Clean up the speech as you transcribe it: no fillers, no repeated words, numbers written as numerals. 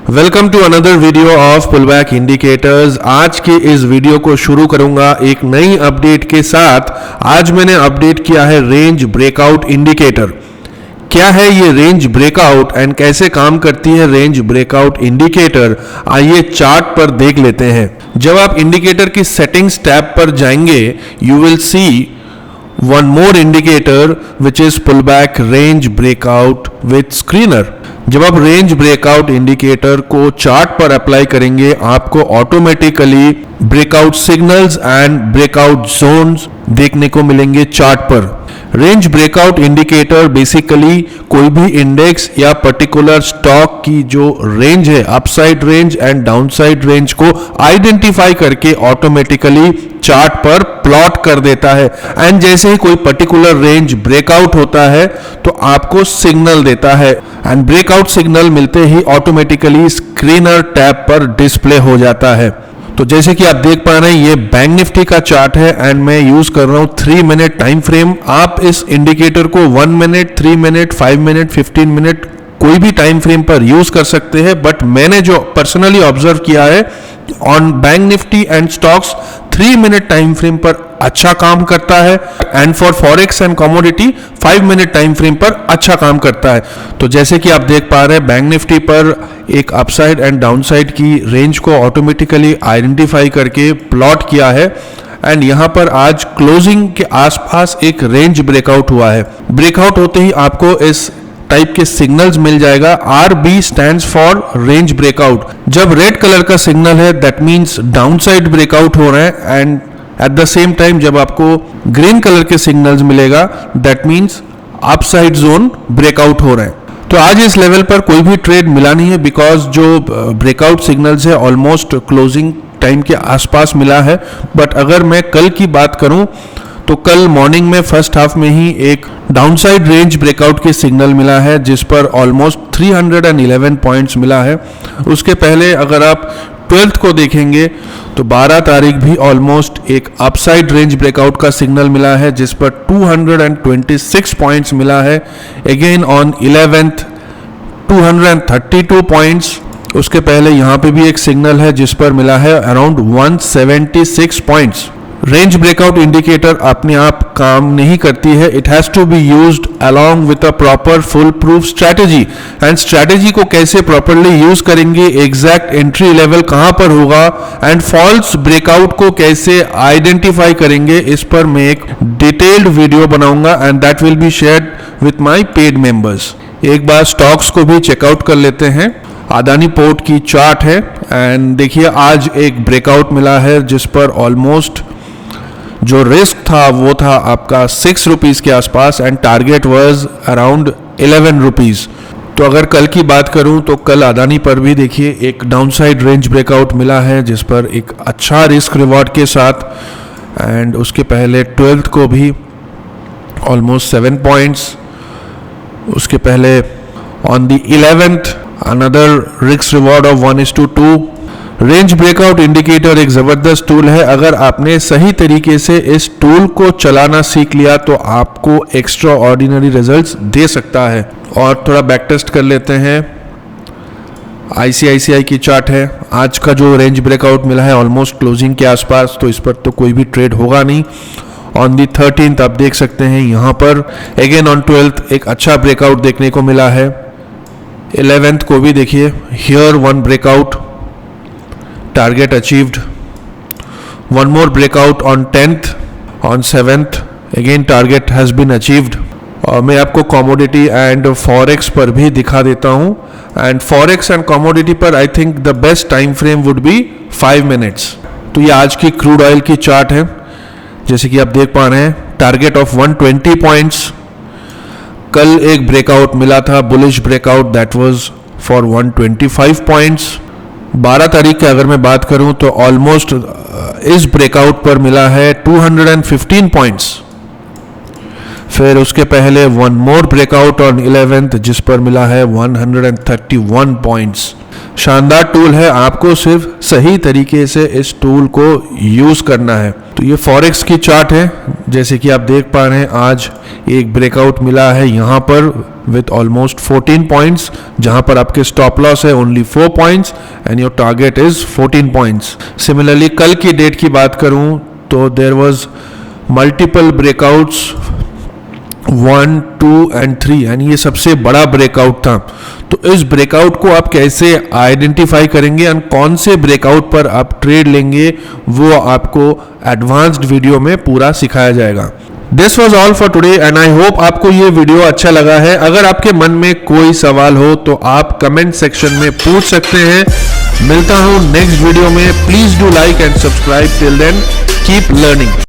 Welcome to another video of pullback indicators. आज के इस वीडियो को शुरू करूंगा एक नई अपडेट के साथ। आज मैंने अपडेट किया है रेंज ब्रेकआउट इंडिकेटर। क्या है ये रेंज ब्रेकआउट एंड कैसे काम करती है रेंज ब्रेकआउट इंडिकेटर, आइए चार्ट पर देख लेते हैं। जब आप इंडिकेटर की सेटिंग्स टैब पर जाएंगे you will see one more indicator which is pullback range breakout with screener. जब आप रेंज ब्रेकआउट इंडिकेटर को चार्ट पर अप्लाई करेंगे आपको automatically breakout signals and breakout zones देखने को मिलेंगे चार्ट पर। रेंज ब्रेकआउट इंडिकेटर बेसिकली कोई भी इंडेक्स या पर्टिकुलर स्टॉक की जो रेंज है, upside range and downside range को आइडेंटिफाई करके ऑटोमेटिकली चार्ट पर प्लॉट कर देता है एंड जैसे ही कोई पर्टिकुलर रेंज ब्रेकआउट होता है तो आपको सिग्नल देता है एंड ब्रेकआउट सिग्नल मिलते ही ऑटोमेटिकली स्क्रीनर टैब पर डिस्प्ले हो जाता है। तो जैसे कि आप देख पा रहे हैं ये बैंक निफ्टी का चार्ट है एंड मैं यूज कर रहा हूं 3 मिनट टाइम फ्रेम। आप इस इंडिकेटर को 1 मिनट, 3 मिनट, 5 मिनट, 15 मिनट कोई भी टाइम फ्रेम पर यूज कर सकते हैं, बट मैंने जो पर्सनली ऑब्जर्व किया है on bank Nifty and stocks 3 minute time frame पर अच्छा काम करता है and for forex and commodity 5 minute time frame पर अच्छा काम करता है। तो जैसे कि आप देख पा रहे हैं बैंक निफ्टी पर एक अपसाइड एंड डाउनसाइड की रेंज को ऑटोमेटिकली आइडेंटिफाई करके प्लॉट किया है एंड यहाँ पर आज क्लोजिंग के आसपास एक रेंज ब्रेकआउट हुआ है। ब्रेकआउट होते ही आपको इस टाइप के सिग्नल्स मिल जाएगा। RB stands for range breakout. जब रेड कलर का सिग्नल है दैट मीन्स डाउनसाइड ब्रेकआउट हो रहा है and at the same time जब आपको ग्रीन कलर के सिग्नल्स मिलेगा that means upside zone breakout हो रहा है। तो आज इस लेवल पर कोई भी ट्रेड मिला नहीं है बिकॉज जो ब्रेकआउट सिग्नल्स है ऑलमोस्ट क्लोजिंग टाइम के आसपास मिला है। बट अगर मैं कल की बात करूं तो कल मॉर्निंग में फर्स्ट हाफ में ही एक डाउनसाइड रेंज ब्रेकआउट के सिग्नल मिला है जिस पर ऑलमोस्ट 311 पॉइंट्स मिला है। उसके पहले अगर आप 12th को देखेंगे तो 12 तारीख भी ऑलमोस्ट एक अपसाइड रेंज ब्रेकआउट का सिग्नल मिला है जिस पर 226 पॉइंट्स मिला है। Again on 11th 232 points. उसके पहले यहाँ पे भी एक सिग्नल है जिस पर मिला है around 176 points. Range breakout indicator अपने आप काम नहीं करती है, it has to be used along with a proper full proof strategy and strategy को कैसे प्रॉपरली यूज करेंगे, एग्जैक्ट एंट्री लेवल कहां पर होगा एंड फॉल्स ब्रेकआउट को कैसे आइडेंटिफाई करेंगे, इस पर मैं एक डिटेल्ड वीडियो बनाऊंगा and that will be shared with my paid members. एक बार स्टॉक्स को भी चेकआउट कर लेते हैं। अदानी पोर्ट की चार्ट है एंड देखिए आज एक ब्रेकआउट मिला है जिस पर ऑलमोस्ट जो रिस्क था वो था आपका 6 रुपीज के आसपास and target was around 11 rupees. तो अगर कल की बात करूं तो कल अदानी पर भी देखिए एक डाउनसाइड रेंज ब्रेकआउट मिला है जिस पर एक अच्छा रिस्क रिवॉर्ड के साथ एंड उसके पहले 12th को भी ऑलमोस्ट 7 पॉइंट्स। उसके पहले on the 11th another risk reward of 1:2। Range breakout indicator एक जबरदस्त टूल है। अगर आपने सही तरीके से इस टूल को चलाना सीख लिया तो आपको एक्स्ट्रा ऑर्डिनरी रिजल्ट्स दे सकता है। और थोड़ा बैक टेस्ट कर लेते हैं। ICICI की चार्ट है। आज का जो रेंज ब्रेकआउट मिला है ऑलमोस्ट क्लोजिंग के आसपास, तो इस पर तो कोई भी ट्रेड होगा नहीं। ऑन दी 13th आप देख सकते हैं यहाँ पर अगेन ऑन 12th एक अच्छा ब्रेकआउट देखने को मिला है। 11th को भी देखिए here one breakout, target achieved, one more breakout on 10th, on 7th again target has been achieved। और मैं आपको commodity and forex पर भी दिखा देता हूँ and forex and commodity पर I think the best time frame would be 5 minutes। तो ये आज की क्रूड ऑयल की चार्ट है जैसे कि आप देख पा रहे हैं टारगेट ऑफ 120 पॉइंट्स। कल एक ब्रेकआउट मिला था bullish breakout that was for 125 points. 12 तारीख की अगर मैं बात करूं तो ऑलमोस्ट इस ब्रेकआउट पर मिला है 215 पॉइंट्स। फिर उसके पहले one more breakout on 11th जिस पर मिला है 131 पॉइंट्स। शानदार टूल है, आपको सिर्फ सही तरीके से इस टूल को यूज करना है। तो ये फॉरेक्स की चार्ट है, जैसे कि आप देख पा रहे हैं आज एक ब्रेकआउट मिला है यहाँ पर विथ ऑलमोस्ट 14 पॉइंट्स, जहां पर आपके स्टॉप लॉस है only 4 points and your target is 14 points. Similarly कल की डेट की बात करूं तो there was multiple breakouts 1, 2 and 3 यानी ये सबसे बड़ा ब्रेकआउट था। तो इस ब्रेकआउट को आप कैसे आइडेंटिफाई करेंगे और कौन से ब्रेकआउट पर आप ट्रेड लेंगे वो आपको एडवांस्ड वीडियो में पूरा सिखाया जाएगा। This was all for today and I hope आपको ये वीडियो अच्छा लगा है। अगर आपके मन में कोई सवाल हो तो आप कमेंट सेक्शन में पूछ सकते हैं। मिलता हूं नेक्स्ट वीडियो में। Please do like and subscribe. Till then keep learning.